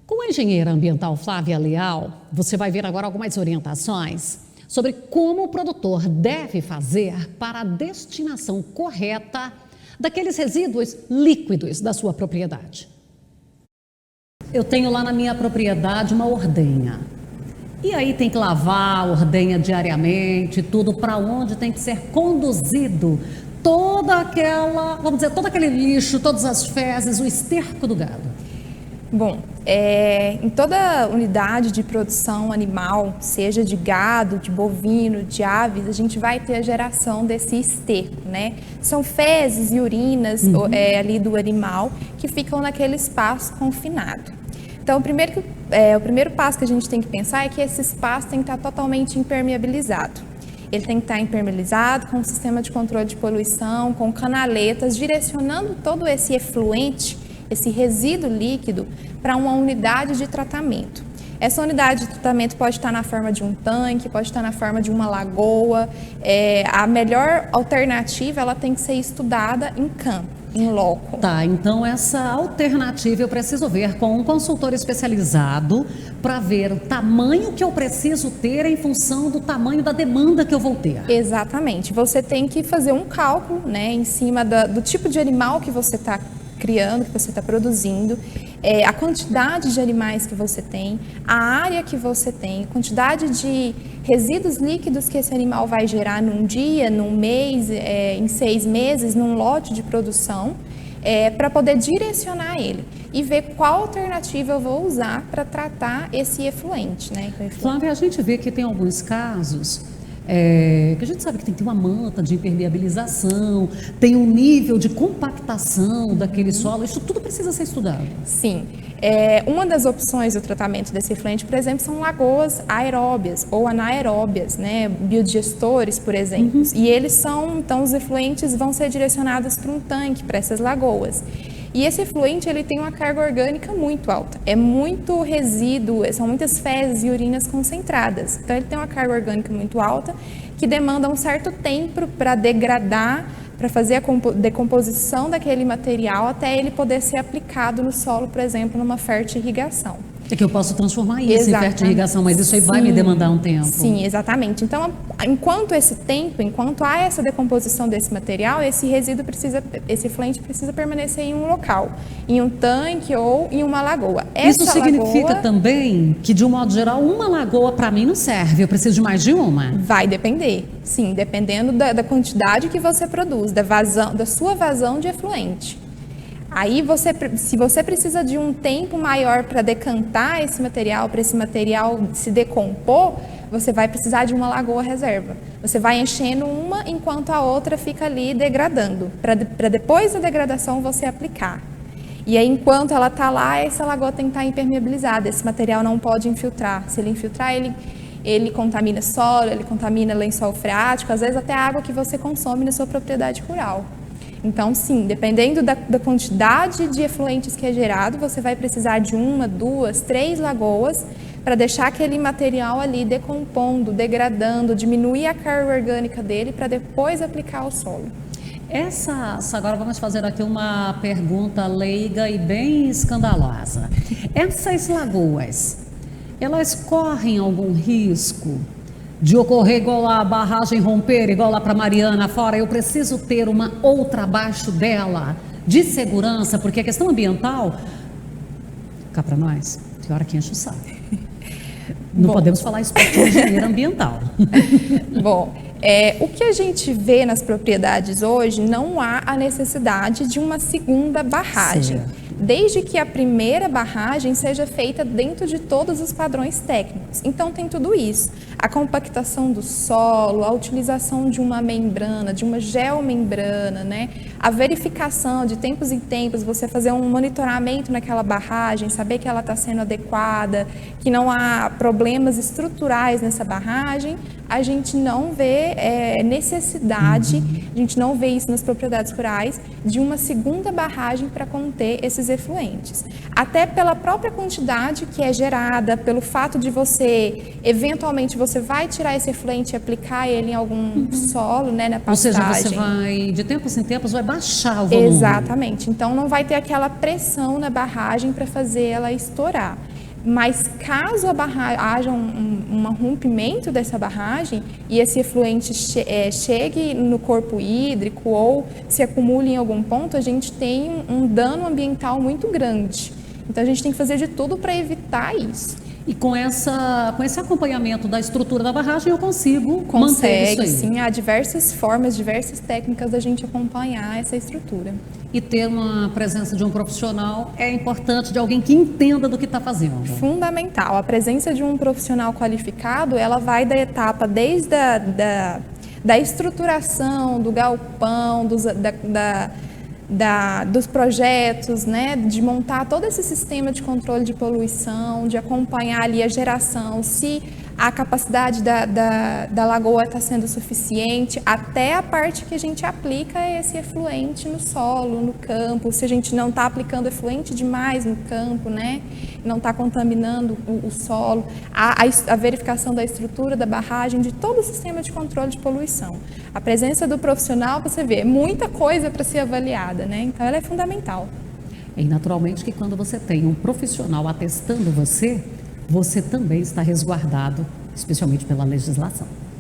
Com a engenheira ambiental Flávia Leal, você vai ver agora algumas orientações sobre como o produtor deve fazer para a destinação correta daqueles resíduos líquidos da sua propriedade. Eu tenho lá na minha propriedade uma ordenha. E aí tem que lavar a ordenha diariamente, tudo para onde tem que ser conduzido toda aquela, vamos dizer, todo aquele lixo, todas as fezes, o esterco do gado. Bom, em toda unidade de produção animal, seja de gado, de bovino, de aves, a gente vai ter a geração desse esterco, né? São fezes e urinas ali do animal que ficam naquele espaço confinado. Então, o primeiro passo que a gente tem que pensar é que esse espaço tem que estar totalmente impermeabilizado. Ele tem que estar impermeabilizado com um sistema de controle de poluição, com canaletas, direcionando todo esse efluente, esse resíduo líquido, para uma unidade de tratamento. Essa unidade de tratamento pode estar na forma de um tanque, pode estar na forma de uma lagoa. A melhor alternativa, ela tem que ser estudada em campo, em loco. Tá, então essa alternativa eu preciso ver com um consultor especializado para ver o tamanho que eu preciso ter em função do tamanho da demanda que eu vou ter. Exatamente. Você tem que fazer um cálculo, né, em cima do tipo de animal que você está criando, que você está produzindo, a quantidade de animais que você tem, a área que você tem, a quantidade de resíduos líquidos que esse animal vai gerar num dia, num mês, em 6 meses, num lote de produção, para poder direcionar ele e ver qual alternativa eu vou usar para tratar esse efluente, né? Flávia, a gente vê que tem alguns casos que a gente sabe que tem que ter uma manta de impermeabilização, tem um nível de compactação daquele solo, isso tudo precisa ser estudado. Sim. Uma das opções do tratamento desse efluente, por exemplo, são lagoas aeróbias ou anaeróbias, né? Biodigestores, por exemplo. E eles são, então, os efluentes vão ser direcionados para um tanque, para essas lagoas. E esse efluente, ele tem uma carga orgânica muito alta. É muito resíduo, são muitas fezes e urinas concentradas. Então, ele tem uma carga orgânica muito alta, que demanda um certo tempo para degradar, para fazer a decomposição daquele material até ele poder ser aplicado no solo, por exemplo, numa fertirrigação. É que eu posso transformar isso em fertirrigação, mas isso aí vai me demandar um tempo. Sim, exatamente. Então, enquanto há essa decomposição desse material, esse efluente precisa permanecer em um local, em um tanque ou em uma lagoa. Isso significa também que, de um modo geral, uma lagoa para mim não serve, eu preciso de mais de uma? Vai depender, sim, dependendo da quantidade que você produz, da sua vazão de efluente. Aí, se você precisa de um tempo maior para decantar esse material, para esse material se decompor, você vai precisar de uma lagoa reserva. Você vai enchendo uma enquanto a outra fica ali degradando, para depois da degradação você aplicar. E aí, enquanto ela está lá, essa lagoa tem que estar impermeabilizada, esse material não pode infiltrar. Se ele infiltrar, ele contamina solo, ele contamina lençol freático, às vezes até a água que você consome na sua propriedade rural. Então, sim, dependendo da quantidade de efluentes que é gerado, você vai precisar de 1, 2, 3 lagoas para deixar aquele material ali decompondo, degradando, diminuir a carga orgânica dele para depois aplicar ao solo. Agora vamos fazer aqui uma pergunta leiga e bem escandalosa. Essas lagoas, elas correm algum risco de ocorrer igual a barragem romper, igual lá para Mariana fora? Eu preciso ter uma outra abaixo dela, de segurança, porque a questão ambiental, cá para nós, tem hora que enche o saco. Não podemos falar isso para o engenheiro ambiental. Bom, o que a gente vê nas propriedades hoje, não há a necessidade de uma segunda barragem. Certo. Desde que a primeira barragem seja feita dentro de todos os padrões técnicos. Então, tem tudo isso. A compactação do solo, a utilização de uma membrana, de uma geomembrana, né? A verificação de tempos em tempos, você fazer um monitoramento naquela barragem, saber que ela está sendo adequada, que não há problemas estruturais nessa barragem, a gente não vê necessidade, a gente não vê isso nas propriedades rurais, de uma segunda barragem para conter esses efluentes. Até pela própria quantidade que é gerada, pelo fato de eventualmente você vai tirar esse efluente e aplicar ele em algum solo, né, na pastagem. Ou seja, você vai, de tempos em tempos, vai baixar o volume. Exatamente. Então, não vai ter aquela pressão na barragem para fazer ela estourar. Mas caso haja um rompimento dessa barragem e esse efluente chegue no corpo hídrico ou se acumule em algum ponto, a gente tem um dano ambiental muito grande. Então a gente tem que fazer de tudo para evitar isso. E com esse acompanhamento da estrutura da barragem, eu consigo manter isso aí. Sim, há diversas formas, diversas técnicas da gente acompanhar essa estrutura. E ter uma presença de um profissional é importante, de alguém que entenda do que está fazendo. Fundamental. A presença de um profissional qualificado, ela vai da etapa desde da estruturação, do galpão, dos projetos, né, de montar todo esse sistema de controle de poluição, de acompanhar ali a geração, se a capacidade da lagoa está sendo suficiente, até a parte que a gente aplica esse efluente no solo, no campo, se a gente não está aplicando efluente demais no campo, né, não está contaminando o solo, a verificação da estrutura da barragem, de todo o sistema de controle de poluição. A presença do profissional, você vê, muita coisa para ser avaliada, né, então ela é fundamental. E naturalmente que quando você tem um profissional atestando você também está resguardado, especialmente pela legislação.